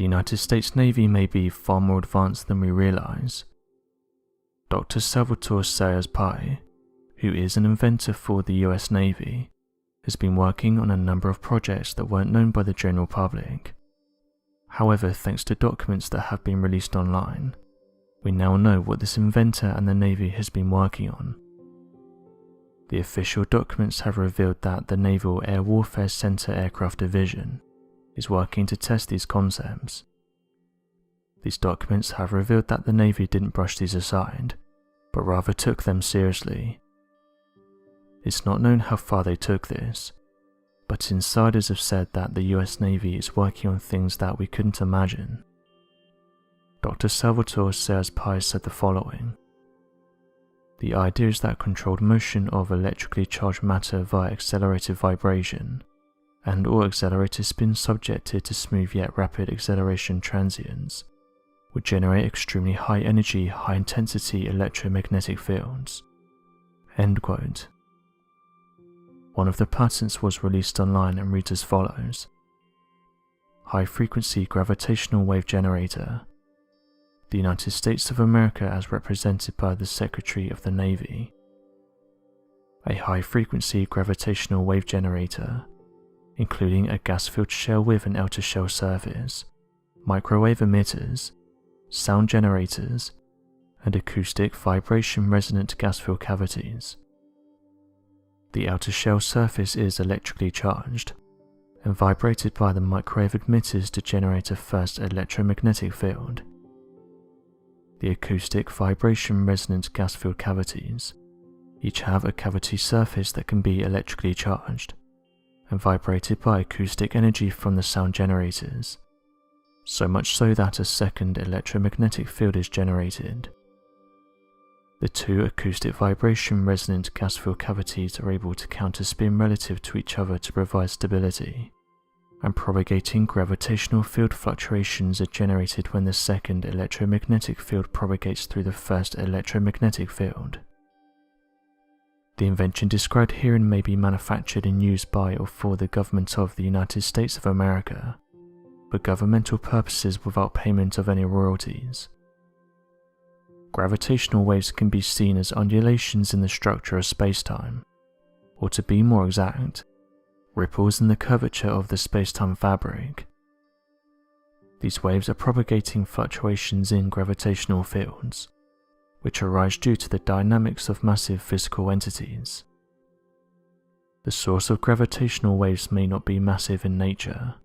The United States Navy may be far more advanced than we realize. Dr. Salvatore Sayers Pai, who is an inventor for the US Navy, has been working on a number of projects that weren't known by the general public. However, thanks to documents that have been released online, we now know what this inventor and the Navy has been working on. The official documents have revealed that the Naval Air Warfare Center Aircraft Division is working to test these concepts. These documents have revealed that the Navy didn't brush these aside, but rather took them seriously. It's not known how far they took this, but insiders have said that the US Navy is working on things that we couldn't imagine. Dr. Salvatore Sayers Pai said the following: "The idea is that controlled motion of electrically charged matter via accelerated vibration, and or accelerated spin subjected to smooth yet rapid acceleration transients, would generate extremely high energy, high intensity electromagnetic fields." End quote. One of the patents was released online and reads as follows: High frequency gravitational wave generator. The United States of America as represented by the Secretary of the Navy. A high frequency gravitational wave generator, including a gas-filled shell with an outer shell surface, microwave emitters, sound generators, and acoustic vibration resonant gas-filled cavities. The outer shell surface is electrically charged and vibrated by the microwave emitters to generate a first electromagnetic field. The acoustic vibration resonant gas-filled cavities each have a cavity surface that can be electrically charged and vibrated by acoustic energy from the sound generators, so much so that a second electromagnetic field is generated. The two acoustic vibration resonant gas-filled cavities are able to counterspin relative to each other to provide stability, and propagating gravitational field fluctuations are generated when the second electromagnetic field propagates through the first electromagnetic field. The invention described herein may be manufactured and used by or for the government of the United States of America, for governmental purposes without payment of any royalties. Gravitational waves can be seen as undulations in the structure of spacetime, or to be more exact, ripples in the curvature of the spacetime fabric. These waves are propagating fluctuations in gravitational fields, which arise due to the dynamics of massive physical entities. The source of gravitational waves may not be massive in nature,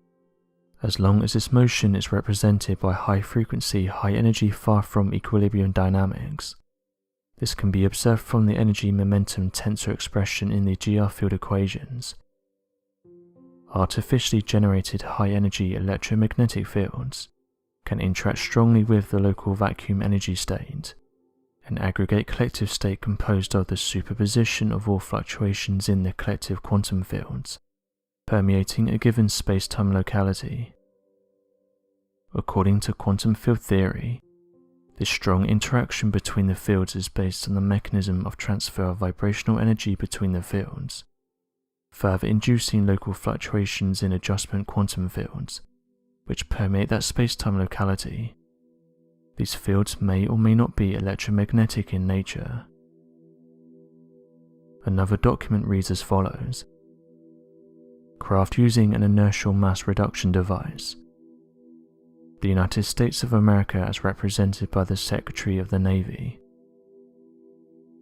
as long as its motion is represented by high frequency, high energy far from equilibrium dynamics. This can be observed from the energy momentum tensor expression in the GR field equations. Artificially generated high-energy electromagnetic fields can interact strongly with the local vacuum energy state, an aggregate collective state composed of the superposition of all fluctuations in the collective quantum fields, permeating a given space-time locality. According to quantum field theory, this strong interaction between the fields is based on the mechanism of transfer of vibrational energy between the fields, further inducing local fluctuations in adjustment quantum fields, which permeate that space-time locality. These fields may or may not be electromagnetic in nature. Another document reads as follows: Craft using an inertial mass reduction device. The United States of America as represented by the Secretary of the Navy.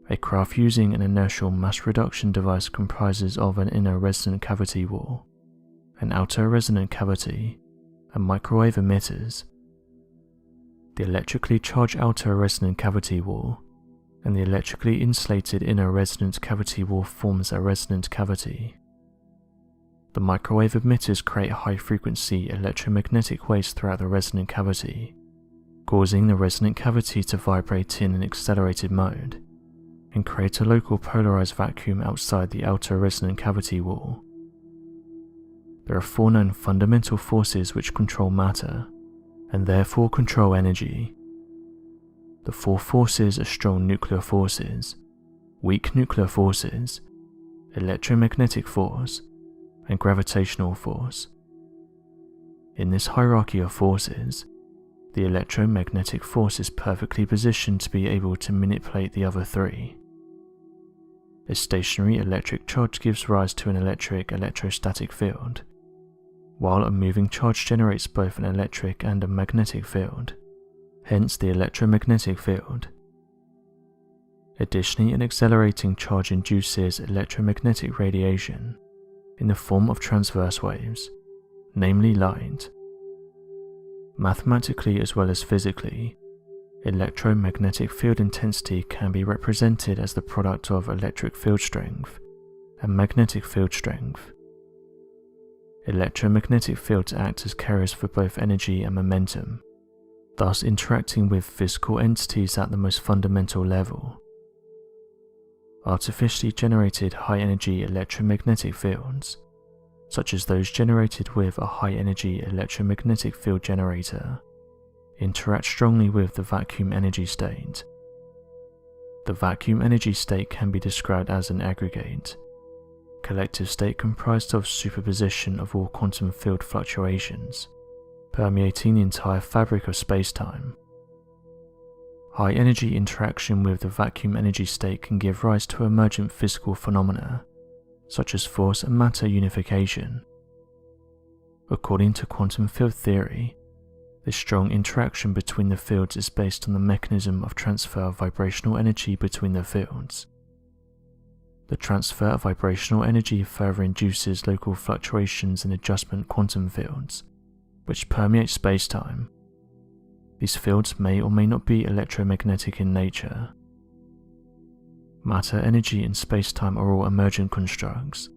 A craft using an inertial mass reduction device comprises of an inner resonant cavity wall, an outer resonant cavity, and microwave emitters. The electrically charged outer resonant cavity wall and the electrically insulated inner resonant cavity wall forms a resonant cavity. The microwave emitters create high-frequency electromagnetic waves throughout the resonant cavity, causing the resonant cavity to vibrate in an accelerated mode and create a local polarized vacuum outside the outer resonant cavity wall. There are 4 known fundamental forces which control matter, and therefore control energy. The 4 forces are strong nuclear forces, weak nuclear forces, electromagnetic force, and gravitational force. In this hierarchy of forces, the electromagnetic force is perfectly positioned to be able to manipulate the other three. A stationary electric charge gives rise to an electric electrostatic field, while a moving charge generates both an electric and a magnetic field, hence the electromagnetic field. Additionally, an accelerating charge induces electromagnetic radiation in the form of transverse waves, namely light. Mathematically as well as physically, electromagnetic field intensity can be represented as the product of electric field strength and magnetic field strength. Electromagnetic fields act as carriers for both energy and momentum, thus interacting with physical entities at the most fundamental level. Artificially generated high-energy electromagnetic fields, such as those generated with a high-energy electromagnetic field generator, interact strongly with the vacuum energy state. The vacuum energy state can be described as an aggregate, collective state comprised of superposition of all quantum field fluctuations, permeating the entire fabric of spacetime. High-energy interaction with the vacuum energy state can give rise to emergent physical phenomena, such as force and matter unification. According to quantum field theory, this strong interaction between the fields is based on the mechanism of transfer of vibrational energy between the fields. The transfer of vibrational energy further induces local fluctuations in adjustment quantum fields, which permeate spacetime. These fields may or may not be electromagnetic in nature. Matter, energy, and spacetime are all emergent constructs,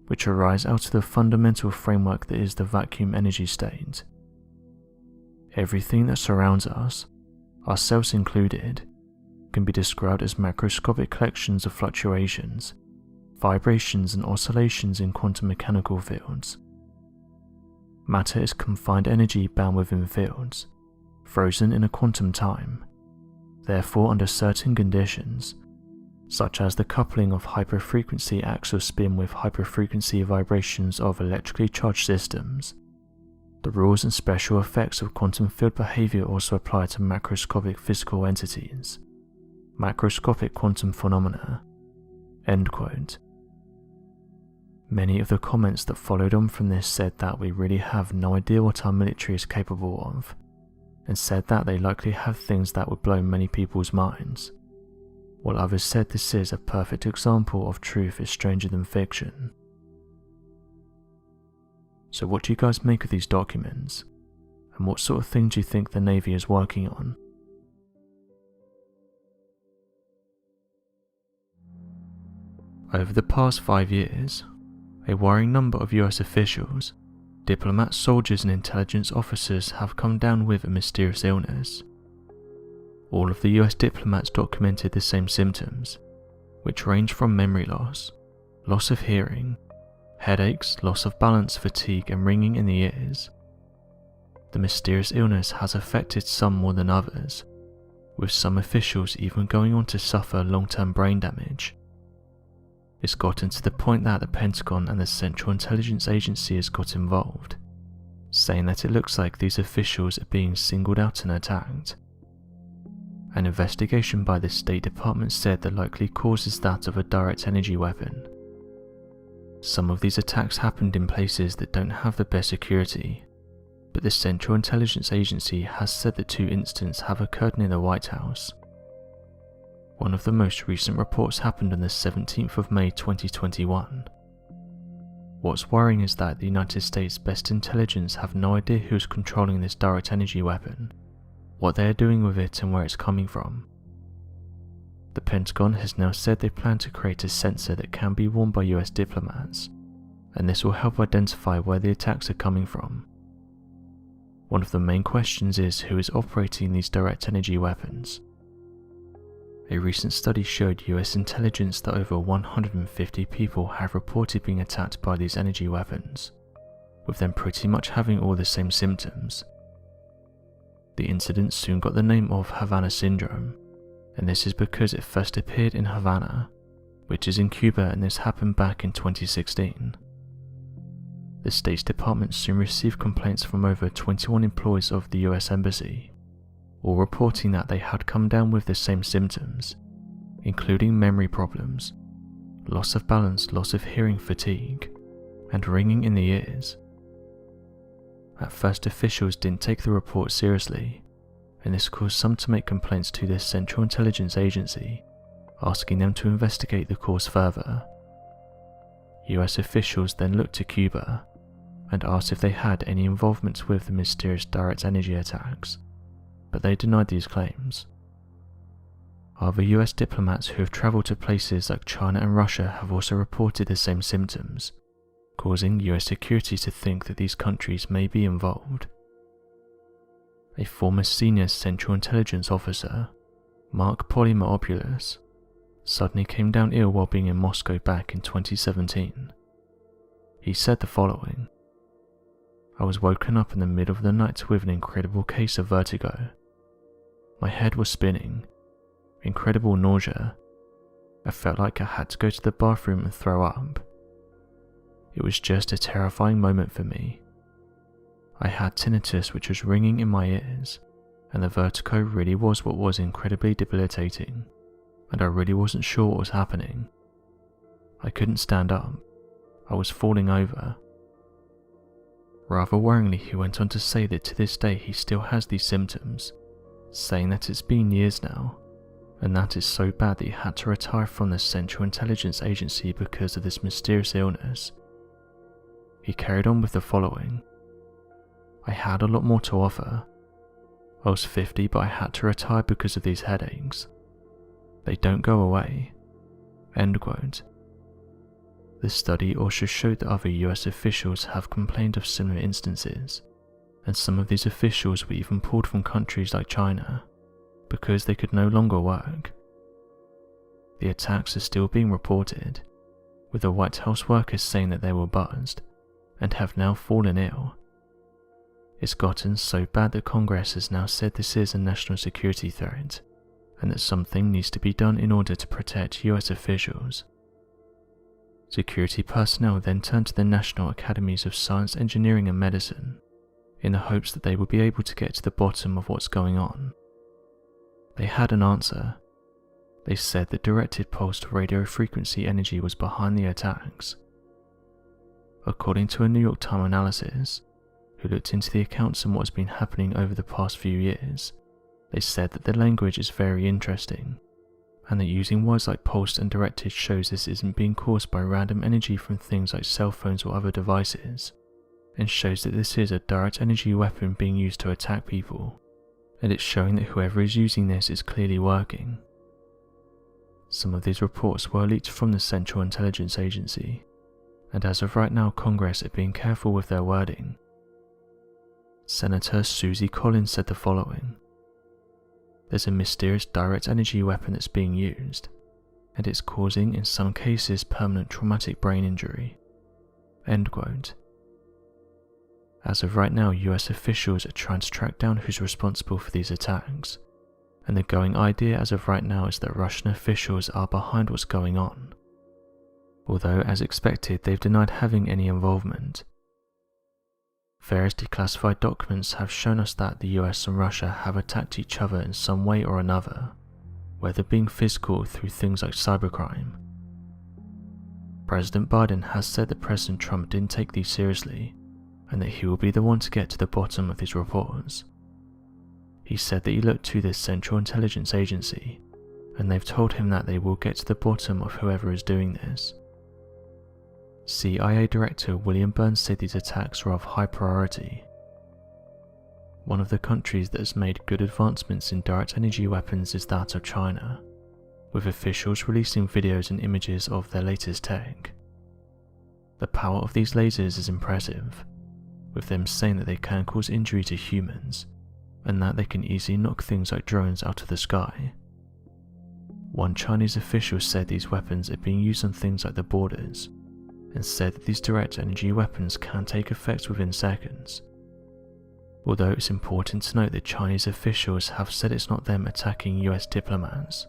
which arise out of the fundamental framework that is the vacuum energy state. Everything that surrounds us, ourselves included, can be described as macroscopic collections of fluctuations, vibrations, and oscillations in quantum mechanical fields. Matter is confined energy bound within fields, frozen in a quantum time. Therefore, under certain conditions, such as the coupling of hyperfrequency axial spin with hyperfrequency vibrations of electrically charged systems, the rules and special effects of quantum field behavior also apply to macroscopic physical entities, macroscopic quantum phenomena." End quote. Many of the comments that followed on from this said that we really have no idea what our military is capable of, and said that they likely have things that would blow many people's minds, while others said this is a perfect example of truth is stranger than fiction. So what do you guys make of these documents, and what sort of thing do you think the Navy is working on? Over the past 5 years, a worrying number of US officials, diplomats, soldiers, and intelligence officers have come down with a mysterious illness. All of the US diplomats documented the same symptoms, which range from memory loss, loss of hearing, headaches, loss of balance, fatigue, and ringing in the ears. The mysterious illness has affected some more than others, with some officials even going on to suffer long-term brain damage. It's gotten to the point that the Pentagon and the Central Intelligence Agency has got involved, saying that it looks like these officials are being singled out and attacked. An investigation by the State Department said the likely cause is that of a direct energy weapon. Some of these attacks happened in places that don't have the best security, but the Central Intelligence Agency has said that 2 incidents have occurred near the White House. One of the most recent reports happened on the 17th of May 2021. What's worrying is that the United States best intelligence have no idea who is controlling this direct energy weapon, what they are doing with it, and where it's coming from. The Pentagon has now said they plan to create a sensor that can be worn by US diplomats, and this will help identify where the attacks are coming from. One of the main questions is who is operating these direct energy weapons. A recent study showed US intelligence that over 150 people have reported being attacked by these energy weapons, with them pretty much having all the same symptoms. The incident soon got the name of Havana syndrome, and this is because it first appeared in Havana, which is in Cuba, and this happened back in 2016. The State's Department soon received complaints from over 21 employees of the US Embassy, all reporting that they had come down with the same symptoms, including memory problems, loss of balance, loss of hearing, fatigue, and ringing in the ears. At first, officials didn't take the report seriously, and this caused some to make complaints to the Central Intelligence Agency, asking them to investigate the cause further. US officials then looked to Cuba and asked if they had any involvement with the mysterious direct energy attacks, but they denied these claims. Other US diplomats who have travelled to places like China and Russia have also reported the same symptoms, causing US security to think that these countries may be involved. A former senior Central Intelligence officer, Mark Polymeropoulos, suddenly came down ill while being in Moscow back in 2017. He said the following: "I was woken up in the middle of the night with an incredible case of vertigo. My head was spinning, incredible nausea. I felt like I had to go to the bathroom and throw up. It was just a terrifying moment for me. I had tinnitus which was ringing in my ears, and the vertigo really was what was incredibly debilitating, and I really wasn't sure what was happening. I couldn't stand up. I was falling over." Rather worryingly, he went on to say that to this day he still has these symptoms, saying that it's been years now, and that is so bad that he had to retire from the Central Intelligence Agency because of this mysterious illness. He carried on with the following: "I had a lot more to offer. I was 50, but I had to retire because of these headaches. They don't go away." End quote. The study also showed that other US officials have complained of similar instances, and some of these officials were even pulled from countries like China because they could no longer work. The attacks are still being reported, with the White House workers saying that they were buzzed and have now fallen ill. It's gotten so bad that Congress has now said this is a national security threat, and that something needs to be done in order to protect US officials. Security personnel then turned to the National Academies of Science, Engineering and Medicine in the hopes that they would be able to get to the bottom of what's going on. They had an answer. They said that directed pulsed radio frequency energy was behind the attacks. According to a New York Times analysis, who looked into the accounts and what's been happening over the past few years, they said that the language is very interesting, and that using words like pulsed and directed shows this isn't being caused by random energy from things like cell phones or other devices, and shows that this is a direct energy weapon being used to attack people, and it's showing that whoever is using this is clearly working. Some of these reports were leaked from the Central Intelligence Agency, and as of right now Congress are being careful with their wording. Senator Susie Collins said the following: "There's a mysterious direct energy weapon that's being used, and it's causing in some cases permanent traumatic brain injury." End quote. As of right now, US officials are trying to track down who's responsible for these attacks, and the going idea as of right now is that Russian officials are behind what's going on, although as expected they've denied having any involvement. Various declassified documents have shown us that the US and Russia have attacked each other in some way or another, whether being physical through things like cybercrime. President Biden has said that President Trump didn't take these seriously, and that he will be the one to get to the bottom of these reports. He said that he looked to the Central Intelligence Agency, and they've told him that they will get to the bottom of whoever is doing this. CIA Director William Burns said these attacks are of high priority. One of the countries that has made good advancements in direct energy weapons is that of China, with officials releasing videos and images of their latest tech. The power of these lasers is impressive, with them saying that they can cause injury to humans, and that they can easily knock things like drones out of the sky. One Chinese official said these weapons are being used on things like the borders, and said that these direct energy weapons can take effect within seconds. Although it's important to note that Chinese officials have said it's not them attacking US diplomats.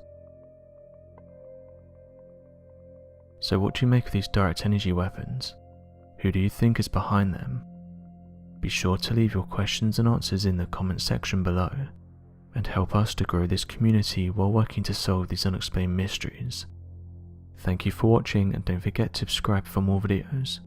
So what do you make of these direct energy weapons? Who do you think is behind them? Be sure to leave your questions and answers in the comment section below, and help us to grow this community while working to solve these unexplained mysteries. Thank you for watching, and don't forget to subscribe for more videos.